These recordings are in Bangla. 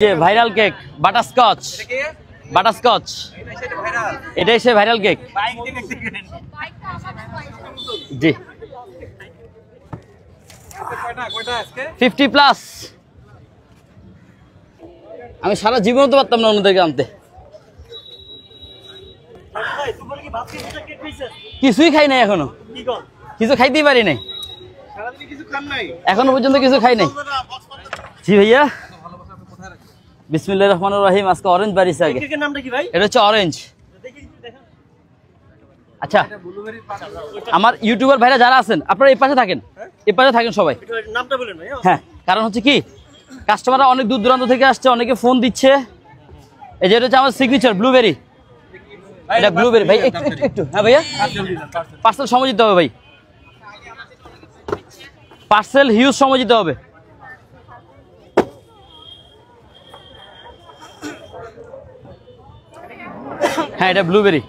যে ভাইরাল কেক বাটারস্কচ বাটারস্কচ এটাই সে ভাইরাল কেক জি 50 প্লাস আমি সারা জীবন তো পারতাম না অন্যদেরকে আনতে কিছুই খাই নাই এখনো কিছু খাইতেই পারি নাই এখনো পর্যন্ত কিছু খাই নাই জি ভাইয়া বিসমিল্লাহির রহমানির রহিম আজকে অরেঞ্জ বারিছে আগে কেকের নামটা কি ভাই এটা হচ্ছে অরেঞ্জ আচ্ছা আমার ইউটিউবার ভাইরা যারা আছেন আপনারা এই পাশে থাকেন সবাই নামটা বলেন ভাই হ্যাঁ কারণ হচ্ছে কি কাস্টমাররা অনেক দূর দূরান্ত থেকে আসছে অনেকে ফোন দিচ্ছে এই যে এটা হচ্ছে আমার সিগনেচার ব্লুবেরি এটা ব্লুবেরি ভাই একটু হ্যাঁ ভাইয়া পার্সেল সময় দিতে হবে ভাই পার্সেল হিউজ সময় দিতে হবে হ্যাঁ এটা ব্লুবেরি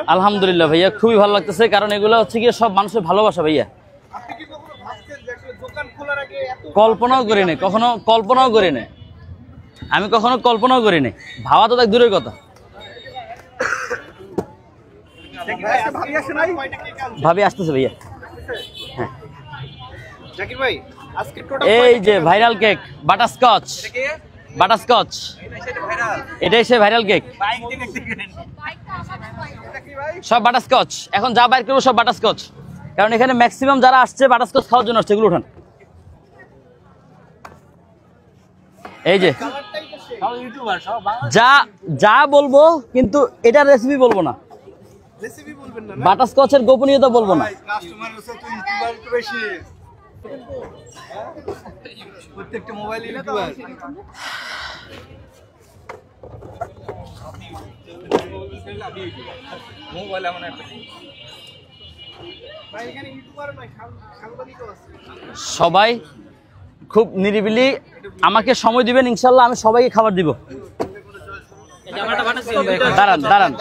আলহামদুলিল্লাহ ভাইয়া খুবই ভালো লাগতেছে কারণ এগুলো হচ্ছে কি সব মানুষের ভালোবাসা ভাইয়া কল্পনাও করি নাই কখনো কল্পনাও করি নাই আমি কখনো কল্পনাও করি নাই ভাবা তো দেখ দূরের কথা ভাবি আসতেছে ভাইয়া হ্যাঁ এই যে ভাইরাল কেক বাটারস্কচ বাটারস্কচ এটাই সে ভাইরাল কেক সব বাটারস্কচ এখন যা বাইর করবো সব বাটারস্কচ কারণ এখানে ম্যাক্সিমাম যারা আসছে বাটারস্কচ খাওয়ার জন্য আসছে এগুলো উঠান এই যে যা যা বলবো কিন্তু এটা রেসিপি বলবো না বাটারস্কচের গোপনীয়তা বলবো না প্রত্যেকটা মোবাইল ইউটিউবার মোবাইল এমন একটা ভাই এখানে ইউটিউবার নয় সাংবাদিকও আছে সবাই খুব নিরিবিলি আমাকে সময় দিবেন ইনশাআল্লাহ আমি সবাইকে খাবার দিব দাঁড়ান দাঁড়ান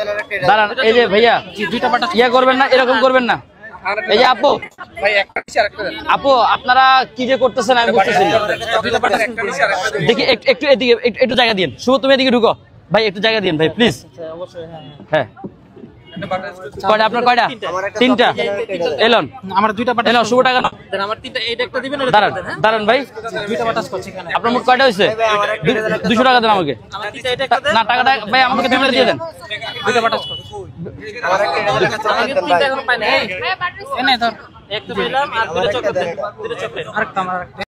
দাঁড়ান এই যে ভাইয়া ইয়া করবেন না এরকম করবেন না এই যে আপু আপু আপনারা কি যে করতেছেন আমি বুঝতেছি দেখি একটু এদিকে একটু জায়গা দিন শুভ তুমি এদিকে ঢুকো ভাই একটু জায়গা দিন ভাই প্লিজ হ্যাঁ কয়টা আপনার কয়টা তিনটা এলন আমার দুইটা পাটা এলন শুভ টাকা দেন আমার তিনটা এইটা একটা দিবেন দাঁড়ান দাঁড়ান ভাই দুইটা পাটাস করছি এখানে আপনার মোট কয়টা হইছে 200 টাকা দেন আমাকে আমার তিনটা এটা একটা দেন না টাকাটা ভাই আমাকে দুইটা দিয়ে দেন দুইটা পাটাস করছি আমার একটা তিনটা এখন পাই না এই নে ধর একটা দিলাম আর দুইটা চকলেট দেন দুইটা চকলেট আরেকটা আমার